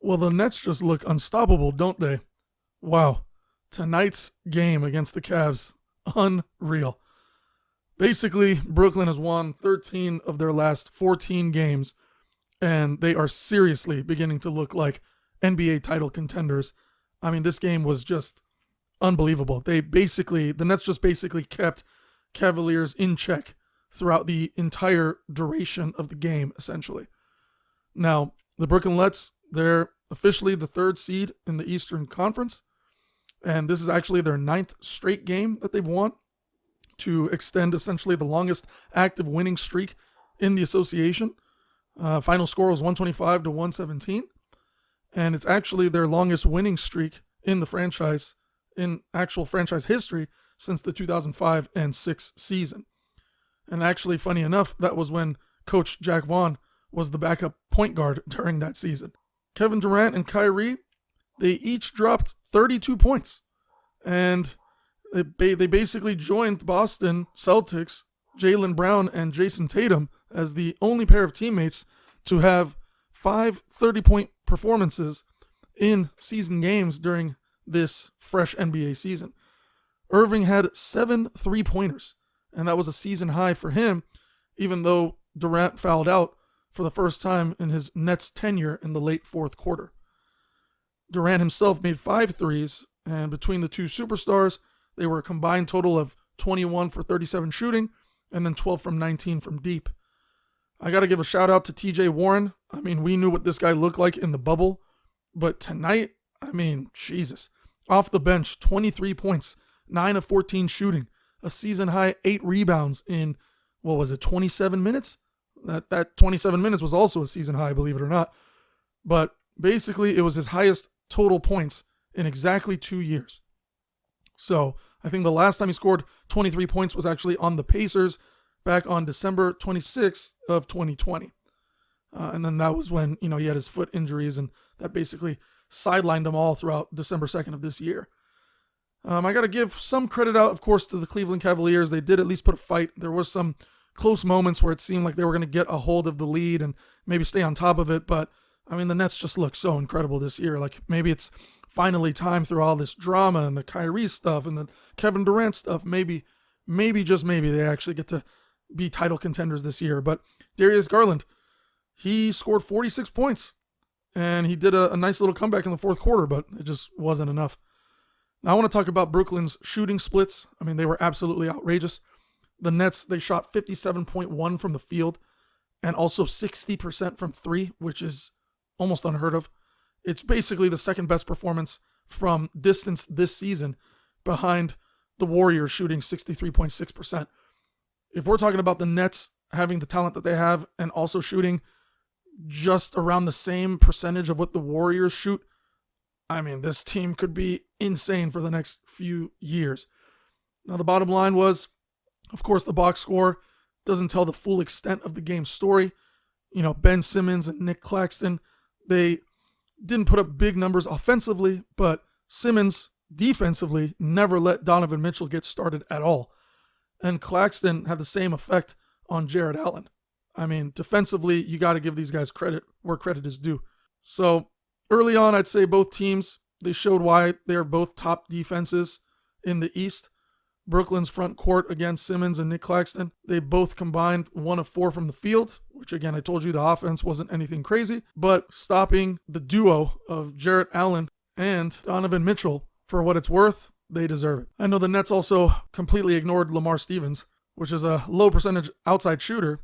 Well, the Nets just look unstoppable, don't they? Wow. Tonight's game against the Cavs, unreal. Basically, Brooklyn has won 13 of their last 14 games, and they are seriously beginning to look like NBA title contenders. I mean, this game was just unbelievable. The Nets just basically kept Cavaliers in check throughout the entire duration of the game, essentially. Now, the Brooklyn Nets, they're officially the third seed in the Eastern Conference, and this is actually their 9th straight game that they've won to extend essentially the longest active winning streak in the association. Final score was 125 to 117, and it's actually their longest winning streak in the franchise, in actual franchise history, since the 2005 and 6 season. And actually, funny enough, that was when Coach Jack Vaughn was the backup point guard during that season. Kevin Durant and Kyrie, they each dropped 32 points. And they basically joined Boston Celtics, Jaylen Brown and Jason Tatum, as the only pair of teammates to have 5 30-point performances in season games during this fresh NBA season. Irving had 7 3-pointers, and that was a season high for him, even though Durant fouled out for the first time in his Nets tenure in the late fourth quarter. Durant himself made 5 threes, and between the two superstars, they were a combined total of 21 for 37 shooting, and then 12 from 19 from deep. I got to give a shout out to TJ Warren. I mean, we knew what this guy looked like in the bubble, but tonight, I mean, Jesus. Off the bench, 23 points, 9 of 14 shooting, a season high 8 rebounds in, 27 minutes? That 27 minutes was also a season high, believe it or not. But basically, it was his highest total points in exactly 2 years. So I think the last time he scored 23 points was actually on the Pacers back on December 26th of 2020. And then that was when, he had his foot injuries, and that basically sidelined him all throughout December 2nd of this year. I got to give some credit out, of course, to the Cleveland Cavaliers. They did at least put a fight. There was some close moments where it seemed like they were going to get a hold of the lead and maybe stay on top of it. But, I mean, the Nets just look so incredible this year. Like, maybe it's finally time through all this drama and the Kyrie stuff and the Kevin Durant stuff. Maybe just maybe they actually get to be title contenders this year. But Darius Garland, he scored 46 points. And he did a nice little comeback in the fourth quarter, but it just wasn't enough. Now I want to talk about Brooklyn's shooting splits. I mean, they were absolutely outrageous. The Nets, they shot 57.1 from the field and also 60% from 3, which is almost unheard of. It's basically the second best performance from distance this season, behind the Warriors shooting 63.6%. If we're talking about the Nets having the talent that they have and also shooting just around the same percentage of what the Warriors shoot, I mean, this team could be insane for the next few years. Now, the bottom line was, of course, the box score doesn't tell the full extent of the game's story. Ben Simmons and Nick Claxton, they didn't put up big numbers offensively, but Simmons defensively never let Donovan Mitchell get started at all. And Claxton had the same effect on Jared Allen. I mean, defensively, you got to give these guys credit where credit is due. So early on, I'd say both teams, they showed why they are both top defenses in the East. Brooklyn's front court against Simmons and Nick Claxton, they both combined 1 of 4 from the field, which again, I told you the offense wasn't anything crazy, but stopping the duo of Jarrett Allen and Donovan Mitchell, for what it's worth, they deserve it. I know the Nets also completely ignored Lamar Stevens, which is a low percentage outside shooter,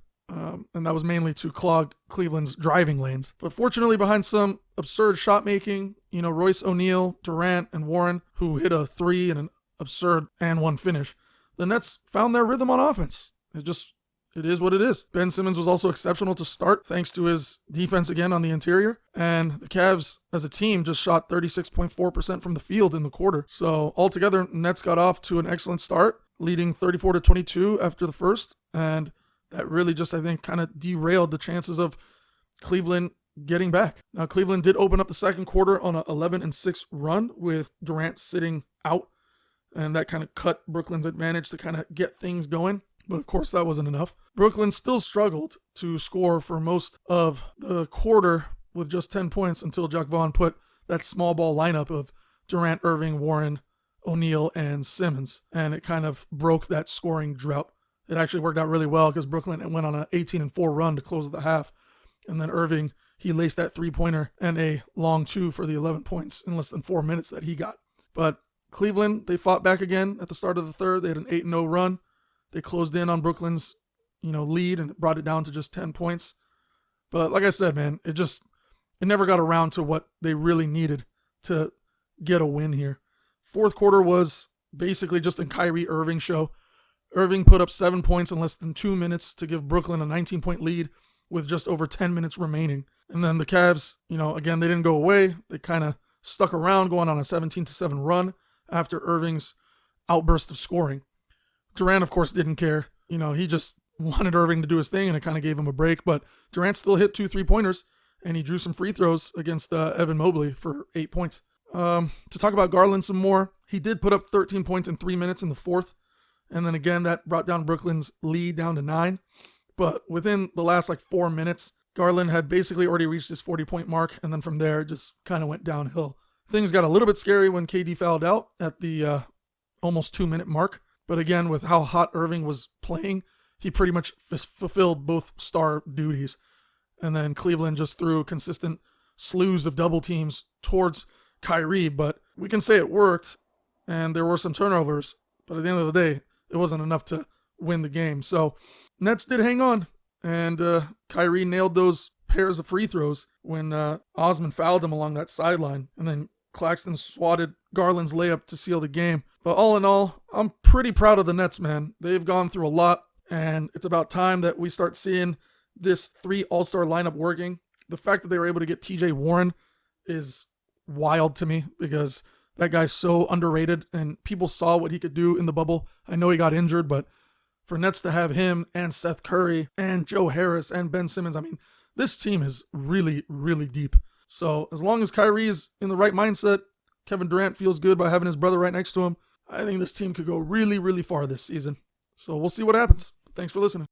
and that was mainly to clog Cleveland's driving lanes. But fortunately, behind some absurd shot making, Royce O'Neal, Durant, and Warren, who hit a 3 and an absurd and 1 finish, the Nets found their rhythm on offense. It is what it is. Ben Simmons was also exceptional to start, thanks to his defense again on the interior. And the Cavs, as a team, just shot 36.4% from the field in the quarter. So altogether, Nets got off to an excellent start, leading 34-22 after the first. And that really just, I think, kind of derailed the chances of Cleveland getting back. Now, Cleveland did open up the second quarter on an 11-6 run with Durant sitting out. And that kind of cut Brooklyn's advantage to kind of get things going. But of course, that wasn't enough. Brooklyn still struggled to score for most of the quarter, with just 10 points until Jacque Vaughn put that small ball lineup of Durant, Irving, Warren, O'Neal, and Simmons, and it kind of broke that scoring drought. It actually worked out really well because Brooklyn went on an 18-4 run to close the half, and then Irving, he laced that three-pointer and a long two for the 11 points in less than 4 minutes that he got. But Cleveland, they fought back again at the start of the third. They had an 8-0 run. They closed in on Brooklyn's, lead and brought it down to just 10 points. But like I said, man, it never got around to what they really needed to get a win here. Fourth quarter was basically just a Kyrie Irving show. Irving put up 7 points in less than 2 minutes to give Brooklyn a 19-point lead with just over 10 minutes remaining. And then the Cavs, again, they didn't go away. They kind of stuck around, going on a 17-7 run after Irving's outburst of scoring. Durant, of course, didn't care. He just wanted Irving to do his thing, and it kind of gave him a break. But Durant still hit 2 3-pointers, and he drew some free throws against Evan Mobley for 8 points. To talk about Garland some more, he did put up 13 points in 3 minutes in the fourth. And then again, that brought down Brooklyn's lead down to 9. But within the last 4 minutes, Garland had basically already reached his 40-point mark. And then from there, it just kind of went downhill. Things got a little bit scary when KD fouled out at the almost 2-minute mark. But again, with how hot Irving was playing, he pretty much fulfilled both star duties. And then Cleveland just threw consistent slews of double teams towards Kyrie. But we can say it worked, and there were some turnovers. But at the end of the day, it wasn't enough to win the game. So Nets did hang on, and Kyrie nailed those pairs of free throws when Osman fouled him along that sideline. And then Claxton swatted Garland's layup to seal the game. But all in all, I'm pretty proud of the Nets, man. They've gone through a lot, and it's about time that we start seeing this 3 all-star lineup working. The fact that they were able to get TJ Warren is wild to me because that guy's so underrated, and people saw what he could do in the bubble. I know he got injured, but for Nets to have him and Seth Curry and Joe Harris and Ben Simmons, this team is really, really deep. So as long as Kyrie is in the right mindset, Kevin Durant feels good by having his brother right next to him, I think this team could go really, really far this season. So we'll see what happens. Thanks for listening.